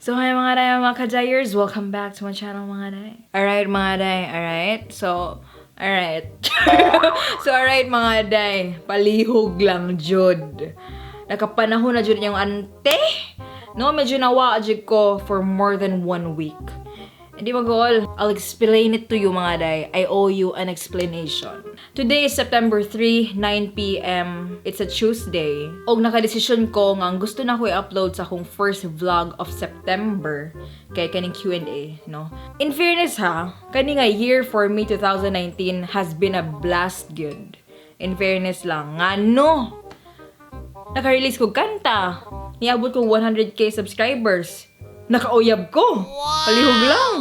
So, hi mga day, mga kajayers. Welcome back to my channel, mga day. Alright, mga day. Alright. So, alright. Alright, mga day. Palihog lang, Jud. Nakapanahon na, Jud, yung ante. No, medyo nawa, Jud, ko for more than 1 week. Hindi mag-all. I'll explain it to you, mga day. I owe you an explanation. Today is September 3, 9 p.m. It's a Tuesday. Og nakadesisyon ko nga gusto na ko i-upload sa akong first vlog of September kay kaning Q&A, no? In fairness ha, kani nga year for me 2019 has been a blast good. In fairness lang, nga no. Naka-release ko kanta. Niabot ko 100k subscribers. Nakauyab ko. Palihog lang.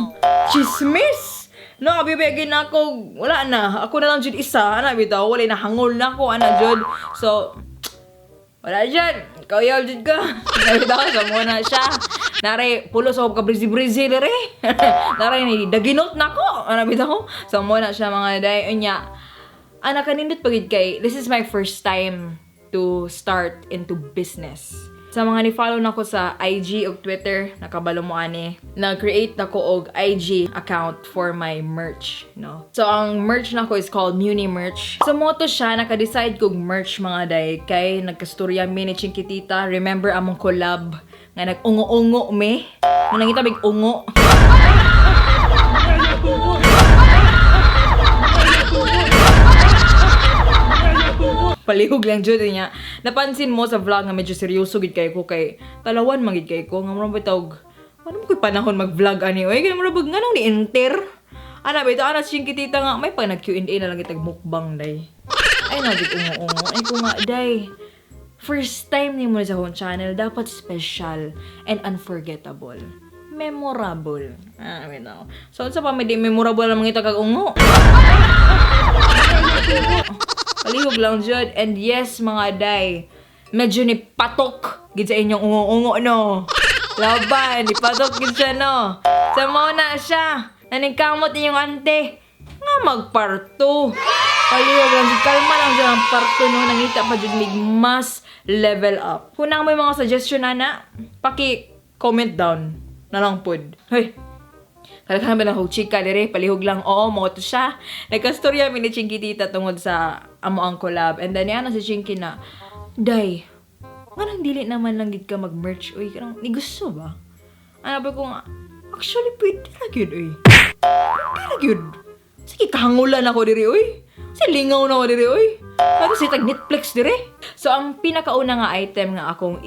Chismis. No, bibigyan na ako. Wala na. Ako na lang dyan isa. Ana, bitaw. Wala na. Hangol na ako. Ana, dyan. So, wala dyan. Kauyaw dyan ka. Bitaw, samo na siya. Naray, pulos ako ka-brizi-brizi na rin. Naray, daginot na ako. Ana, bitaw. Samo na siya mga day. Unya, anak kanindot pagid kay, this is my first time to start into business. Sa mga ni-follow na ko sa IG o Twitter, nakabalo mo ani, nag-create na ko og IG account for my merch, no? So, ang merch na ko is called Muni Merch. So, mo to siya, naka-decide kong merch mga day, kay nagkastorya mi ni Chinkitita. Remember among collab, nga nag-ungo-ungo me? Nung nangita big ungo. Palihog lang dyan niya. Napansin mo sa vlog nga medyo seryoso gid kay ko kay talawan magid kay ko nga mo bitog. Ano mo koy panahon mag-vlog ani oy kay mo bag nganong ni enter. Ana bitaw ana Chinkitita nga may pag nag-Q&A na lang kitag mukbang day. Ay na gid ungo-ungo. Ay ko nga day. First time ni mo sa akong channel dapat special and unforgettable. Memorable. Bitaw. So sa pa may di memorable lang mangita kag ungo. Palihog lang dyan. And yes, mga day, medyo ni patok gid sa inyong ungo-ungo, no? Laban, ni patok gid siya, no? Sa na siya. Naningkamot ninyong ante. Nga magparto. Palihog lang dyan. Kalma lang dyan ang parto, no? Nangita pa dyan mig mas level up. Kung may mga suggestion na, paki-comment down na lang pod. Hey! Kalakhan ba na ho chika dire, palihog lang, oo, mo to siya. Nagkastorya mi ni Chinkitita tungod sa amo ang collab. And then, yan si Chinky na, day, nga nang dili naman lang gid ka mag-merch, uy, karang, ni gusto ba? Ano ba ko nga, actually, pwede na yun, uy. Pwede na yun. Sige, kahangulan ako dire, uy. Sige, lingaw na ako dire, uy. Pero si tag-Netflix dire. So, ang pinakauna nga item nga akong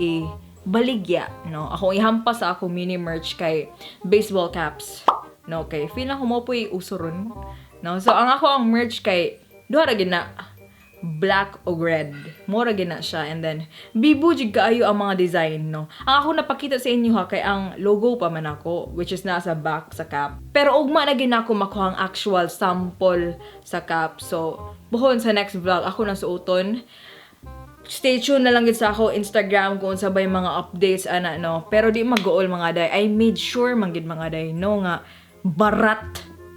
baligya, no? Akong ihampas sa akong mini merch kay baseball caps. No, kay feel na ko mo po usuron. No, so ang merch kay duha ra gid na black o red. Mura gid na siya and then bibo jud kaayo ang mga design, no. Ang ako napakita sa inyo ha kay ang logo pa man ako which is nasa back sa cap. Pero ugma na gid nako makuha ang actual sample sa cap. So buhon sa next vlog ako na suoton. Stay tuned na lang gid sa ako Instagram kung sabay mga updates ana no. Pero di mag-goal mga day. I made sure man gid mga day no nga barat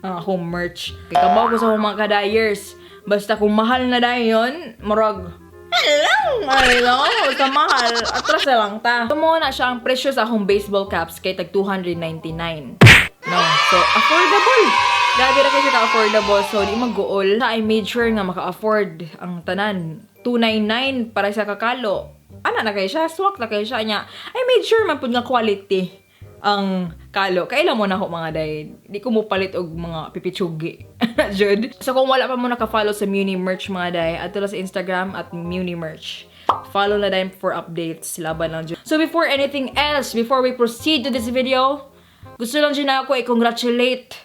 ang akong merch. Kay kabaw ko sa akong mga kadayers. Basta kung mahal na dayon, murag ay lang, sa mahal. Atras na lang ta. Tumuha na siya ang presyo sa akong baseball caps kay tag 299. No, so affordable. Grabe na kasi ka-affordable. So di mag-goal. I made sure nga maka-afford ang tanan. 299 para sa kakalo. Ana na kay siya, swak na kay siya niya. I made sure man pud nga quality ang kalo. Kailan mo na ako mga day. Di ko mo palit og mga pipitsugi. Jud. So kung wala pa mo naka-follow sa Muni Merch mga day, ato sa Instagram at Muni Merch. Follow na din for updates. Laban lang dyan. So before anything else, before we proceed to this video, gusto lang dyan ako i-congratulate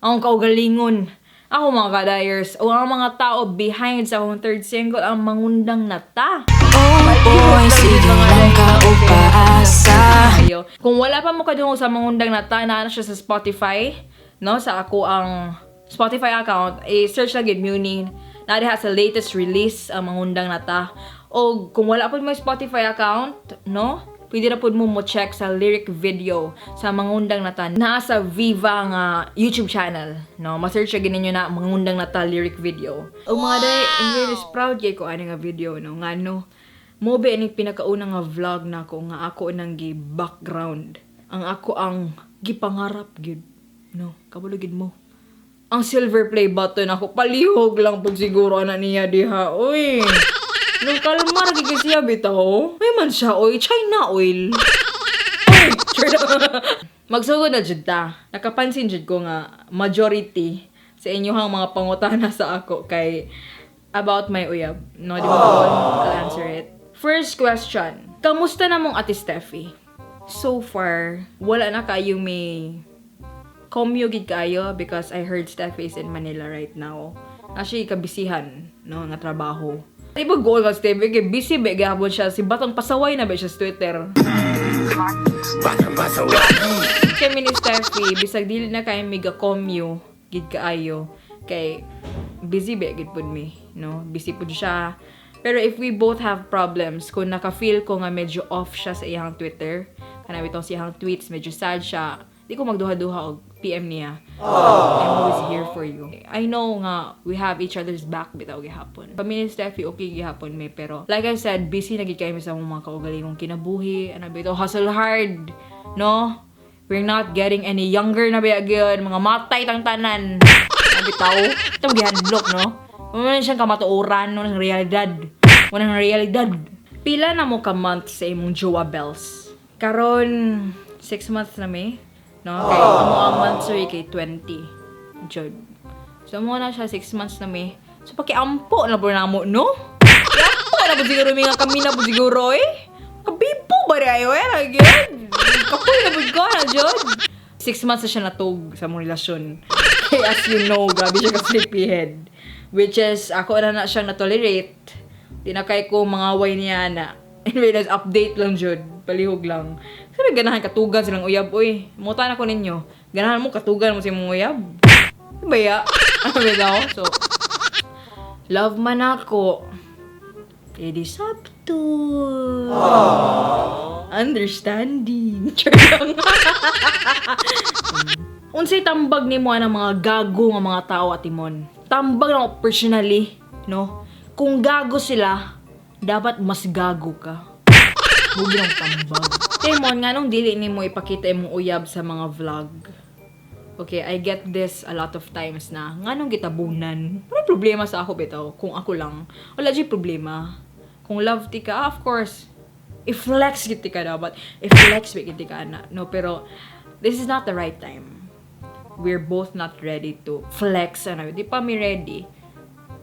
ang kaugalingon. Ako mga kadayers, o ang mga tao behind sa akong third single, ang Mangundang Nata. Oh boy, sige lang ka upaasa. Kung wala pa mo kadungo sa Mangundang Nata, na siya sa Spotify, no? Sa ako ang Spotify account, search lang gid Muni. Nadiha sa latest release ang Mangundang Nata. O kung wala pa mo Spotify account, no? Pwede na po mo check sa lyric video sa Mangundang Nata. Nasa Viva nga YouTube channel. No? Ma-search siya ninyo na Mangundang Nata lyric video. O mga day, I'm very proud kay ko ano nga video. No? Nga no, mo ba ini pinakauna nga vlog na ko nga ako nang gi-background ang ako ang gipangarap gid. No, kabalo gid mo. Ang silver play button ako palihog lang pag siguro ana niya diha. Uy. Nung kalmar gid siya bitaw. May man siya oy, China oil. Oy, magsugod na jud ta. Nakapansin jud ko nga majority sa inyohang mga pangutana sa ako kay about my uyab. No, di ba? I'll answer it. First question. Kamusta na mong Ate Steffi? So far, wala na kayo may commute kayo because I heard Steffi is in Manila right now. Actually, kabisihan, no, nga trabaho. Di ba goal ka, Steffi? Kaya busy ba gahapon siya? Si Batang Pasaway na ba siya sa Twitter? Batang Pasaway! Kami ni Steffi, bisag dili na kayo mega commute, gid kaayo. Kay busy ba gid pud me, no? Busy pud siya. Pero if we both have problems, kung naka-feel ko nga medyo off siya sa iyang Twitter, kana bitong siyang tweets, medyo sad siya, di ko magduha-duha og PM niya. I'm always here for you. I know nga, we have each other's back bitaw gihapon. Pamilya ni Steffi, okay gihapon may, pero like I said, busy na gid kayo sa mga kaugalingong kinabuhi, ano bitaw, hustle hard, no? We're not getting any younger na ba gyud, mga matay tang tanan. Ano bitaw? Ito gihadlok, no? Wala siyang kamatuoran, walang realidad. Walang realidad. Pila na mo ka months sa imong jowa bells? Karon 6 months na may, no? Kay amo ang months kay 20. Jud. So mo na siya 6 months na may. So pakiampo na po na mo, no? Ampo na po siguro mga kami na po siguro eh. Kabipo ba rin ayo eh? Again. Kapoy na po ko na, Jud. 6 months na siya natug sa mong relasyon. Kaya as you know, grabe siya ka-sleepyhead. Which is, ako na siyang na-tolerate. Tinakay ko mga way niya na. Anyway, let's update lang, Jud. Palihog lang. Sabi, ganahan katugan silang uyab. Uy, muta na ko ninyo. Ganahan mo, katugan mo si mong uyab. Ano ba ya? Ano ba daw? So, love man ako. Edi sabto. Understanding. Unsay tambag ni mo ang mga gago nga mga tao at imon? Tambag lang ako personally, no? Kung gago sila, dapat mas gago ka. Huwag lang tambag. Timon, nga nung dili ni mo ipakita imong uyab sa mga vlog. Okay, I get this a lot of times na, nga nung gitabunan. Wala problema sa ako bitaw, kung ako lang. Wala di problema. Kung love ti ka, of course. I-flex giti ka dapat. I-flex giti ka na. No, pero, this is not the right time. We're both not ready to flex. Ano, di pa mi ready.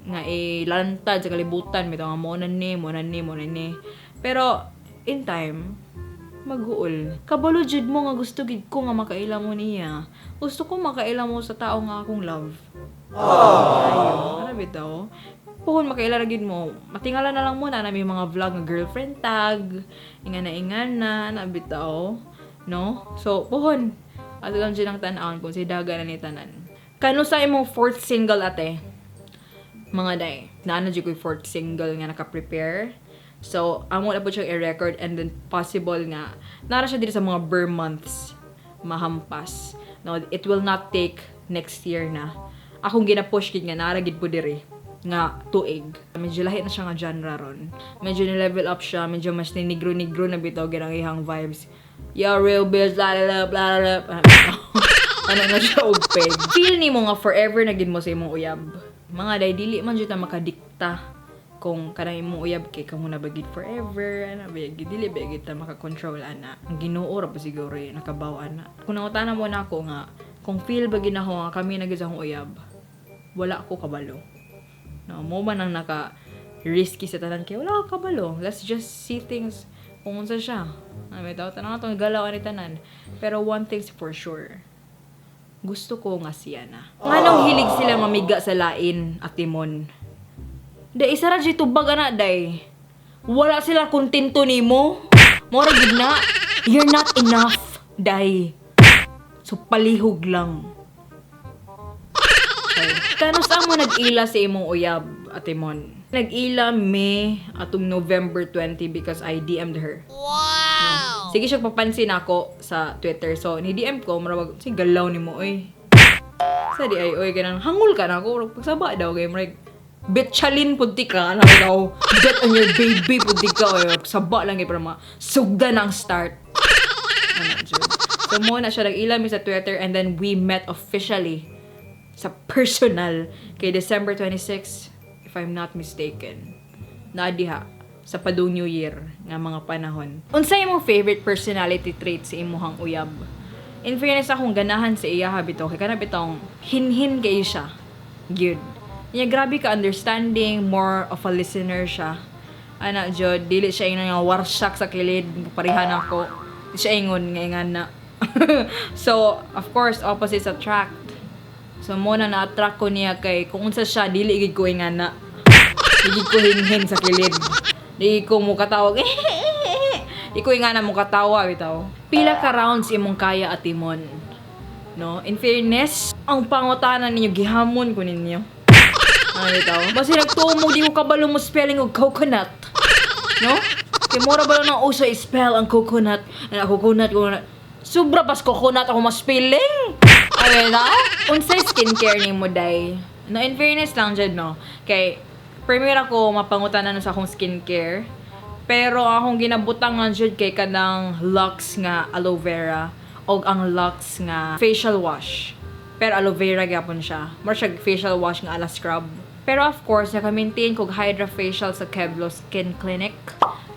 Nga lantad sa kalibutan. Bitaw nga, mo na ni. Pero, in time, mag-uol. Kabalo jud mo nga gusto gid ko nga makaila mo niya. Gusto ko makaila mo sa tao nga akong love. Ayun, ano bitaw? Puhon makaila ra gid mo. Matingala na lang muna na may mga vlog nga girlfriend tag. Ingan na, ano bitaw? No? So, puhon. Ato lang dyan ang tanawon kung si daga na ni tanan. Kano sa imong fourth single ate? Mga day. Naano dyan ko yung fourth single nga naka-prepare. So, amo na po siyang i-record and then possible nga nara siya dito sa mga bare months mahampas. No, it will not take next year na. Akong gina-push gid nga nara gid po diri nga tuig. Medyo lahi na siya nga genre ron. Medyo ni-level up siya, medyo mas ninigro-nigro na bitaw gid ang ihang vibes. Yo, real bitch, blah blah blah blah. Ano na siya og peg. Feel ni mo nga forever na gid mo sa imong uyab. Mga day dili man jud ta makadikta kung kanang imong uyab kay kamo na bagid forever, ana ba dili ba gid ta maka-control ana. Ang Ginoo ra pa siguro nakabaw ana. Kung nangutana mo na ako nga kung feel ba gid ako nga kami na gid sa akong uyab, wala ko kabalo. No, mo man ang naka-risky sa tanan kay wala ko kabalo. Let's just see things kung unsa siya. May daw tanang atong galaw ni tanan. Pero one thing's for sure. Gusto ko nga siya na. Nganong hilig sila mamiga sa lain at timon. Day, isa ra dito tubag ana, day. Wala sila kontento nimo. Mora gid na. You're not enough, day. So, palihog lang. Okay. Kano saan mo nag-ila sa imong uyab, Ate Mon? Nag-ila May atong November 20 because I DM'd her. Wow! No. Sige siya papansin ako sa Twitter. So, ni-DM ko, marawag, sige galaw ni mo, oy. Sa di ay, oy, ganang hangul ka na ako. Pagsaba daw, kay Marek. Betchalin punti ka, ano daw, bet on your baby punti ka, o saba lang para sugda ng start. Ano, So mo na siya nag-ila mi sa Twitter and then we met officially sa personal kay December 26, if I'm not mistaken. Naadiha sa padung New Year nga mga panahon. Unsay imong favorite personality trait sa imuhang uyab? In fairness, akong ganahan sa iya habito kay kana bitong hinhin kay siya. Good. Niya grabe ka understanding, more of a listener siya. Ana jud dili siya ingon nga warsak sa kilid parehan ako. Di siya ingon nga ingana. So, of course, opposites attract. So mo na-attract ko niya kay kung unsa siya dili gid ko ingana. Dili ko hinhin sa kilid. Di ko mo katawag. Di ko ingana mo katawa bitaw. Pila ka rounds imong kaya atimon? No, in fairness, ang pangutanan ninyo gihamon ko ninyo. Ano bitaw? Basta nagtumo di ko kabalo mo spelling og coconut. No? Kay mura ba lang uso i-spell ang coconut? Coconut. Sobra pas coconut ako ma-spelling. Ay na? Unsay skincare nimo day? No, in fairness lang jud no. Kay premier ako mapangutanan sa akong skincare. Pero akong ginabutangan jud kay kanang Lux nga aloe vera o ang Lux nga facial wash. Pero aloe vera gyapon siya. More siya facial wash nga ala scrub. Pero of course, naka-maintain kog Hydra Facial sa Kevlo Skin Clinic.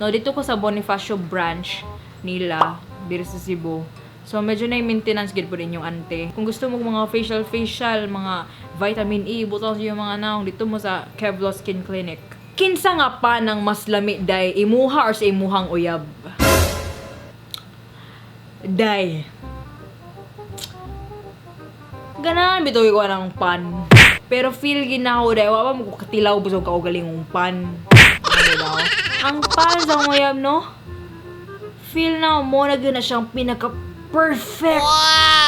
No, dito ko sa Bonifacio branch nila, dito sa Cebu. So, medyo na yung maintenance gid po rin yung ante. Kung gusto mo mga facial, mga vitamin E, butang yung mga naong dito mo sa Kevlo Skin Clinic. Kinsa nga pa ng mas lami day, imuha or sa imuhang uyab? Day. Ganahan bitaw ko ng pan. Pero feel ginaho day, wala mo katilaw busog ka o galingong pan. Ano daw? Ang pan sa uyab, no? Feel na mo na gina siyang pinaka-perfect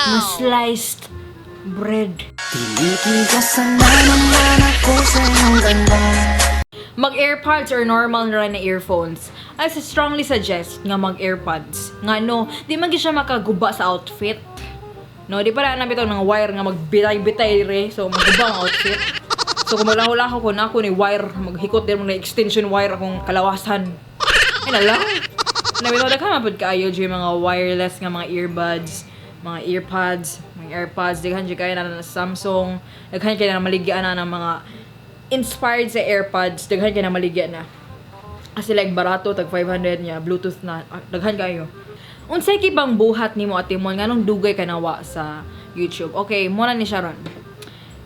na sliced bread. Tinitigasan na naman ako sa iyong ganda. Mag-AirPods or normal na earphones. I strongly suggest nga mag-AirPods. Nga no, di man siya makaguba sa outfit. No, di para na bitaw ng wire nga magbitay-bitay re. So, maguba ang outfit. So, kung malahula ko na ako ni wire, maghikot din mo na extension wire akong kalawasan. Ay na lang. Nabitaw, daghan mapod kaayo yung mga wireless nga mga earbuds, mga earpods, mga AirPods, daghan dyan kayo na Samsung, daghan kayo na maligyan na ng mga inspired sa AirPods, daghan kayo na maligyan na. Kasi like barato, tag 500 niya, Bluetooth na, daghan kayo. Unsay kibang buhat nimo atimon nganong dugay ka nawa sa YouTube. Okay, muna ni Sharon.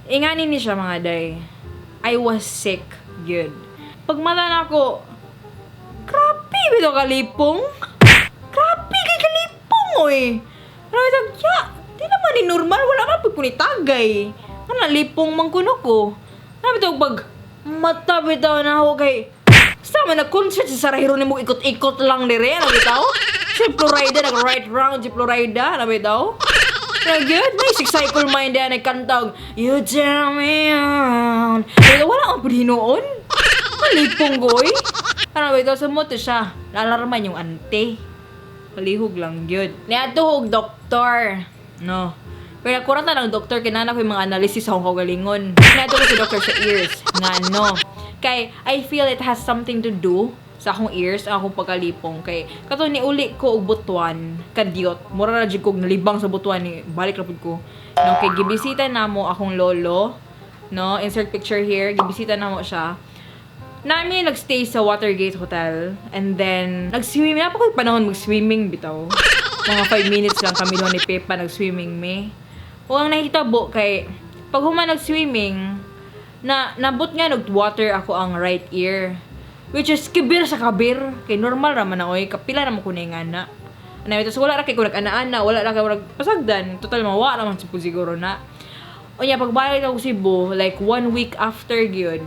Ingani ni siya mga day. I was sick, good. Pagmata na ako, grabe bito kalipong. Grabe kay kalipong oy. Grabe tag ya. Di naman ni normal wala man pud kunitagay. Ana lipong man kuno ko. Grabe tag pag mata bitaw na ako kay sama na concert sa sarahiro nimo ikot-ikot lang dire na bitaw. Si Florida nag-right round si Florida na bitaw. Na good, may cycle mind na nagkantag You turn me around. Pero wala ang pudhinoon. Malipong goy. Ano ba ito? Sa moto siya. Nalarman yung ante. Palihog lang yun. Niatuhog doktor. No. Pero kurata ng doktor, kinana ko yung mga analysis sa akong kagalingon. Niatuhog si doktor sa ears. Nga no. Kay, I feel it has something to do sa akong ears, ang akong pagkalipong. Kay, kato ni uli ko og butuan, kadyot. Mura na dyan kong nalibang sa butuan ni balik rapod ko. No, kay gibisita na mo akong lolo. No, insert picture here. Gibisita na mo siya. Namin nagstay sa Watergate Hotel. And then, nag-swimming. Napakong panahon mag-swimming, bitaw. Mga 5 minutes lang kami doon ni Pepa nag-swimming me. O ang nakikita bo, kay, pag huma nag-swimming, nabot nga nag-water ako ang right ear. Which is, kibir sa kabir. Kay normal raman na, oy. Kapila naman ko na yung ana. So, wala ra kay kung nag-ana-ana. Wala ra kay pasagdan. Total, mawa naman siguro na. O niya, pagbalik ako Cebu, like 1 week after yun,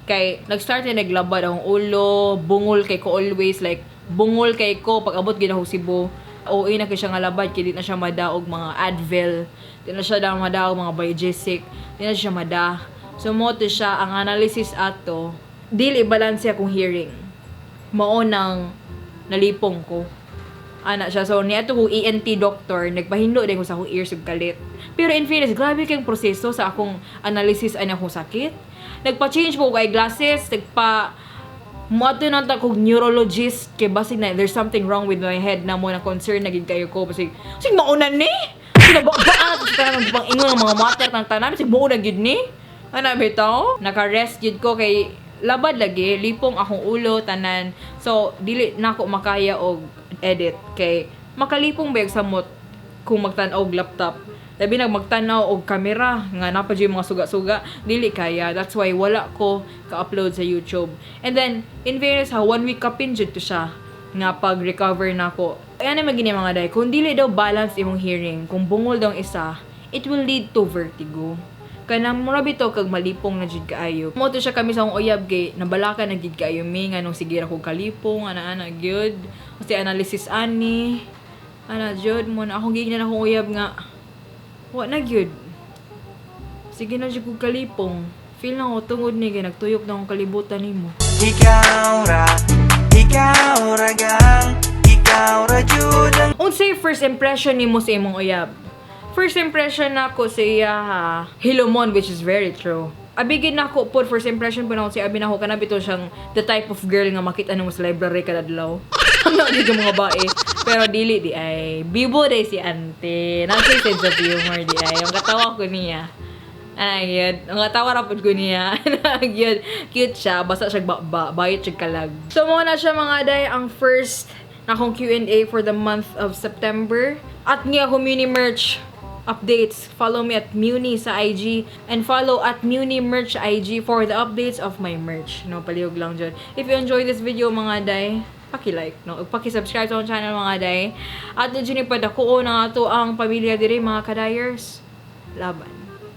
kay, nag-start na naglabad akong ulo, bungol kay ko always, like, bungol kay ko, pag abot gina ko Cebu, OA na kay siya nga labad, kaya di na siya madaog mga Advil, di na siya madaog mga Biogesic, di na siya mada. So, moto siya, ang analysis ato, dili balance akong hearing. Mao nang nalipong ko. Ana siya. So, niya ito kong ENT doctor, nagpahindo din ko sa akong ears ug kalit. Pero in fairness, grabe kayong proseso sa akong analysis ay akong sakit. Nagpa-change po ko eyeglasses, Moto na ta kog neurologist kay basig na there's something wrong with my head na mo na concern na gid kayo ko basig maunan ni. Sinabaan sa tanang pang ingon ng mga mater tang tanan basig maunan gid ni. Ana bitaw? Naka-rest gid ko kay labad lagi lipong akong ulo tanan. So dili nako makaya og edit kay makalipong bayag samot kung magtan-aw og laptop. Labi magtanaw og camera nga napad yung mga suga-suga, dili kaya. That's why wala ko ka-upload sa YouTube. And then, in fairness ha, 1 week kapin jud to siya nga pag-recover na ko. Ayan na magini mga day, kung dili daw balance imong hearing, kung bungol daw isa, it will lead to vertigo. Kaya mura bito kag malipong na jud kaayo. Mo to siya kami sa akong uyab kay nabalaka na gid kaayo mi nganong sige ra kog kalipong ana-ana gyud. Kasi analysis ani. Ana jud mo na akong gignan akong uyab nga wa na gyud. Sige na jud kog kalipong. Feel na ko tungod ni kay nagtuyok na akong kalibutan nimo. Ikaw ra gang, ikaw ra jud ang Unsay first impression nimo sa imong uyab? First impression nako sa iya Hilomon, which is very true. Abigin nako po first impression po na si abi nako kana bito siyang the type of girl nga makita nimo sa library kada adlaw. Ano di mga bae. Pero dili di ay bibo day si ante. Nasa sense of humor di ay. Ang katawa ko niya. Ay, yun. Ang katawa rapod ko niya. Yun. Cute siya. Basta siya bayot siya kalag. So, muna siya mga day ang first na akong Q&A for the month of September. At nga ako mini merch updates. Follow me at Muni sa IG and follow at Muni Merch IG for the updates of my merch. No, palihog lang dyan. If you enjoy this video mga day, paki-like, no? Paki-subscribe sa akong channel mga day. At dyan ipadako na ato ang pamilya dire mga kadayers. Laban.